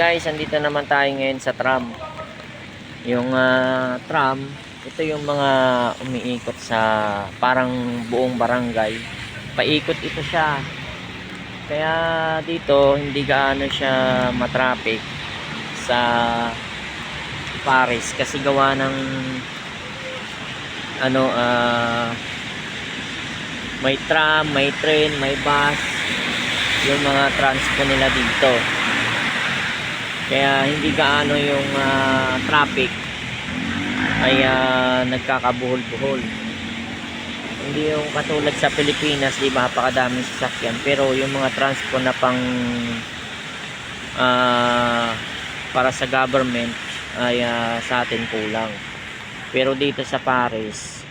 guys, andito naman tayo ngayon sa tram. Yung tram, ito yung mga umiikot sa parang buong barangay. Paikot ito siya. Kaya dito hindi gaano siya matraffic sa Paris kasi gawa ng may tram, may train, may bus, yung mga transpo nila dito. Kaya hindi gaano yung traffic ay nagkakabuhol-buhol. Hindi yung katulad sa Pilipinas, di ba, napakadaming sasakyan, pero yung mga transpo na pang para sa government ay sa atin kulang. Pero dito sa Paris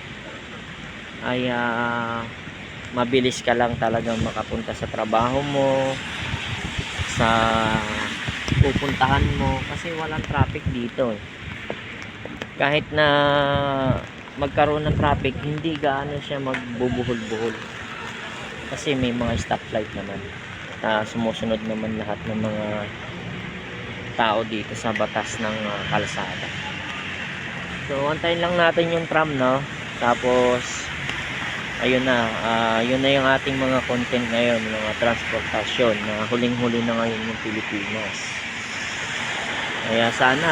ay mabilis ka lang talagang makapunta sa trabaho mo, sa pupuntahan mo, kasi walang traffic dito. Kahit na magkaroon ng traffic, hindi gaano siya magbubuhol-buhol kasi may mga stoplight naman na sumusunod naman lahat ng mga tao dito sa batas ng kalsada. So antayin lang natin yung tram, no? Tapos ayun na, yun na yung ating mga content ngayon, mga transportasyon na huling-huli na ngayon yung Pilipinas. Kaya sana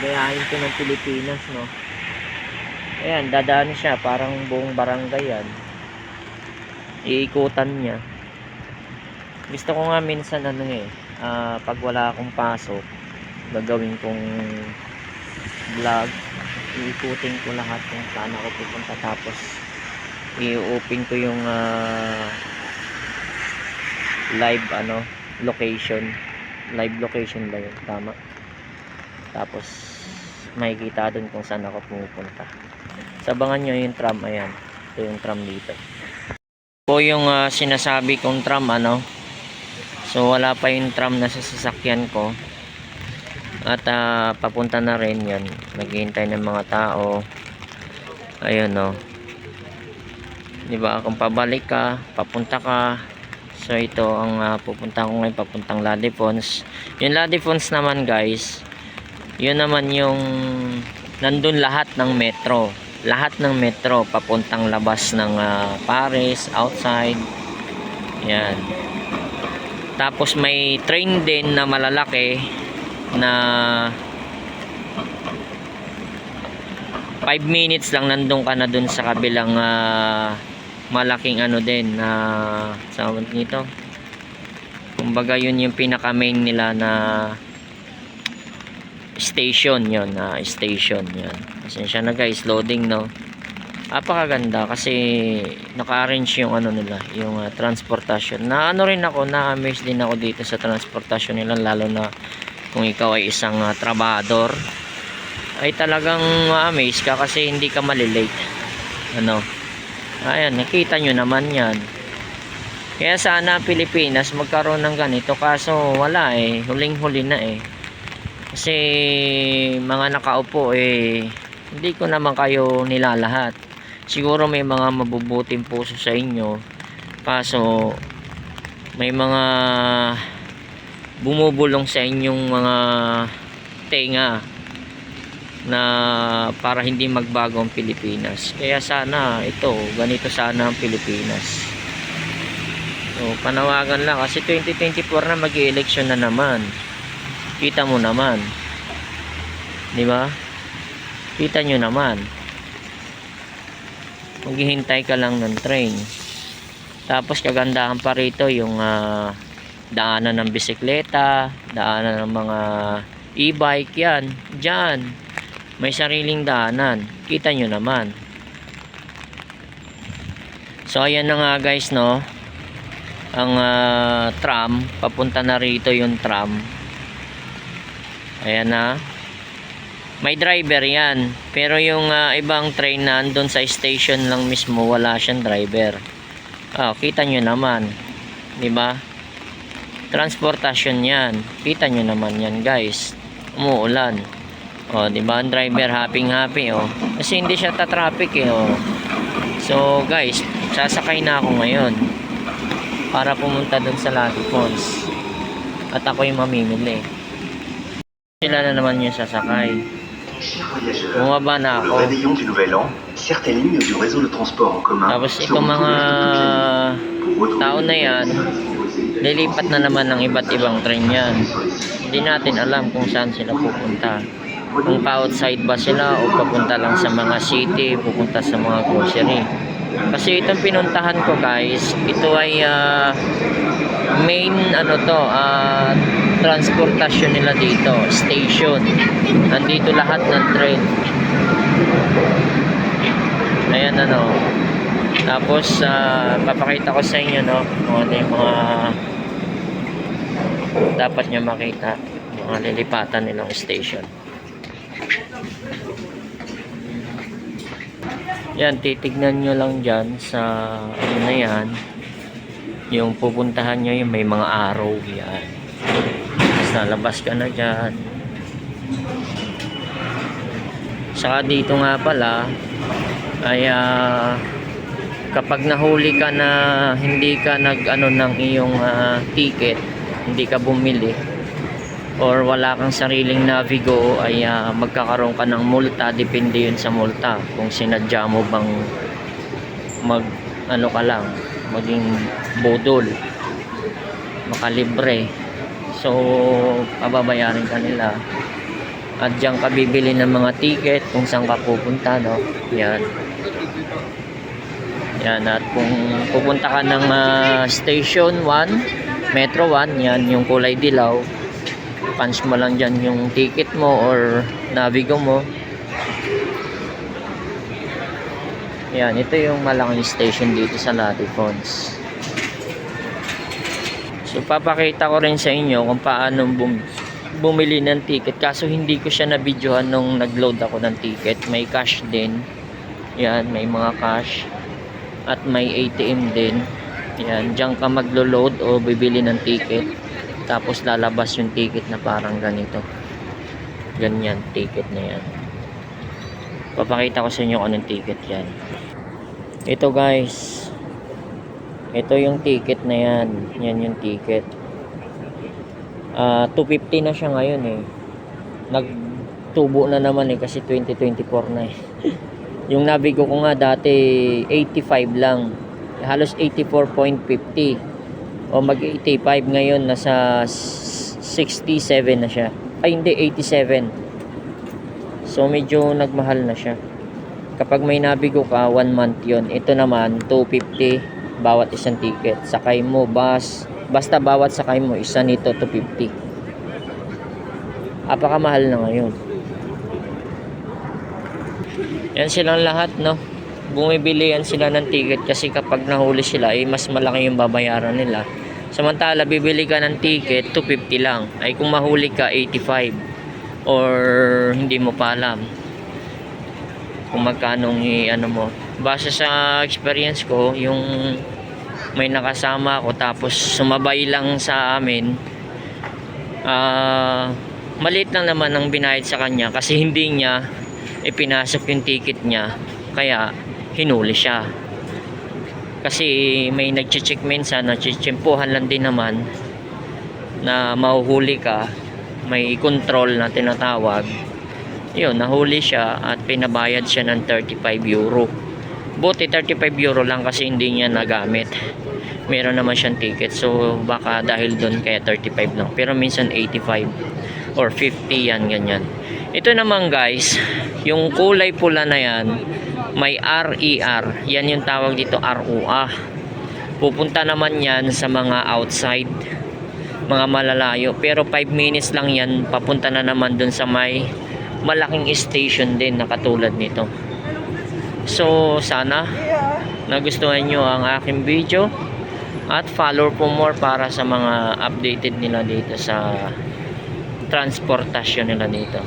gayahin ko ng Pilipinas, no? Ayan, dadaan siya, parang buong barangay yan. Iikutan niya. Gusto ko nga minsan pag wala akong pasok, gagawin kong vlog, iikutin ko lahat kung saan ako pupunta, tapos i-open ko yung live location ba yun, tama? Tapos makikita dun kung saan ako pumupunta. Sabangan nyo yung tram. Ayan, ito yung tram dito po yung sinasabi kong tram, so wala pa yung tram na sa sasakyan ko at papunta na rin yan, naghihintay ng mga tao. Ayun, diba, kung pabalik ka, papunta ka. So ito ang pupunta ko ngayon, papuntang La Défense. Yung La Défense naman guys, yun naman yung nandun lahat ng metro, papuntang labas ng Paris, outside yan. Tapos may train din na malalaki na 5 minutes lang nandun ka na dun sa kabilang malaking din na sawad nito, kumbaga yun yung pinaka main nila na station. Yun, station yan. Pasensya na guys, loading, no? Napakaganda kasi naka-arrange yung nila, yung transportasyon. Na rin ako, na-amaze din ako dito sa transportasyon nila, lalo na kung ikaw ay isang trabador, ay talagang ma-amaze ka kasi hindi ka malilate. Ayan, nakita nyo naman yan. Kaya sana Pilipinas magkaroon ng ganito, kaso wala huling-huli na kasi mga nakaupo hindi ko naman kayo nilalahat. Siguro may mga mabubuting puso sa inyo, kaso may mga bumubulong sa inyong mga tenga na para hindi magbago ang Pilipinas. Kaya sana ganito sana ang Pilipinas. So panawagan lang, kasi 2024 na, mag-i-election na naman. Kita mo naman, di ba? Kita nyo naman, maghihintay ka lang ng train. Tapos kagandahan pa rito yung daanan ng bisikleta, daanan ng mga e-bike. Yan, dyan may sariling daanan, kita nyo naman. So ayan na nga guys, no, ang tram, papunta na rito yung tram. Ayan na, may driver yan, pero yung ibang train na andun sa station lang mismo, wala siyang driver. Kita nyo naman, di ba? Transportasyon yan, kita nyo naman yan guys. Umuulan, di ba? Ang driver happy kasi hindi siya ta-traffic So guys, sasakay na ako ngayon para pumunta dun sa La Défense, at ako yung mamimili. Sila na naman yung sasakay. Chers voyageurs, Bumaba na pour ako. le réveillon du Nouvel An, certaines lignes du réseau de transport en commun Tapos seront itong mga ouvertes toute la nuit. Pour retrouver tao les na yan, lilipat na naman ng iba't ibang train yan. Hindi natin alam kung saan sila pupunta. Kung pa-outside ba sila o papunta lang sa mga city, pupunta sa mga grocery. Kasi itong pinuntahan ko guys, ito ay main transportasyon nila dito, station. Nandito lahat ng train. Ayan Tapos papakita ko sa inyo kung ano yung mga dapat nyo makita, mga lilipatan nilang station. Yan, titignan nyo lang dyan sa ano na yan, yung pupuntahan nyo, yung may mga arrow yan. Tapos nalabas ka na dyan. Saka dito nga pala ay kapag nahuli ka na hindi ka ng iyong ticket, hindi ka bumili or wala kang sariling Navigo, ay magkakaroon ka ng multa. Depende yun sa multa kung sinadya mo bang maging budol, makalibre. So pababayarin ka nila at diyan ka bibili ng mga ticket kung saan ka pupunta, yan. At kung pupunta ka ng station 1, Metro 1, yan yung kulay dilaw, punch mo lang dyan yung ticket mo or Navigo mo. Yan, ito yung malaking station dito sa Latifons. So papakita ko rin sa inyo kung paano bumili ng ticket, kaso hindi ko siya na-videohan nung nag-load ako ng ticket. May cash din, yan, may mga cash at may ATM din. Yan, diyan ka maglo-load o bibili ng ticket, tapos lalabas yung ticket na parang ganito, ganyan, ticket na yan. Papakita ko sa inyo kung anong ticket yan. Ito guys, ito yung ticket na yan. Yan yung ticket. 250 na siya ngayon nagtubo na naman kasi 2024 na Yung Navigo ko nga dati 85 lang, halos 84.50 o mag 85 ngayon, nasa 67 na siya. Ay hindi, 87. So medyo nagmahal na siya. Kapag may Navigo ka, 1 month yon. Ito naman 250 bawat isang ticket. Sakay mo bus, basta bawat sakay mo isa nito 250. Apakamahal na ngayon. Yan silang lahat, bumibili yan sila ng ticket kasi kapag nahuli sila mas malaki yung babayaran nila. Samantala bibili ka ng ticket 250 lang, ay kung mahuli ka 85 or hindi mo pa alam kung magkano mo. Base sa experience ko, yung may nakasama ako tapos sumabay lang sa amin, maliit lang naman ang binayad sa kanya kasi hindi niya ipinasok yung ticket niya, kaya hinuli siya. Kasi may nagche-check minsan, nagche-chempuhan lang din naman na mahuhuli ka, may control na tinatawag. Yun, nahuli siya at pinabayad siya ng 35 euro. Buti 35 euro lang kasi hindi niya nagamit. Meron naman siyang ticket, so baka dahil doon kaya 35 lang. Pero minsan 85 or 50 yan, ganyan. Ito naman guys, yung kulay pula na yan, may RER. Yan yung tawag dito, RUA. Pupunta naman yan sa mga outside, mga malalayo. Pero 5 minutes lang yan, papunta na naman dun sa may malaking station din na katulad nito. So sana nagustuhan nyo ang aking video at follow for more para sa mga updated nila dito sa transportasyon nila dito.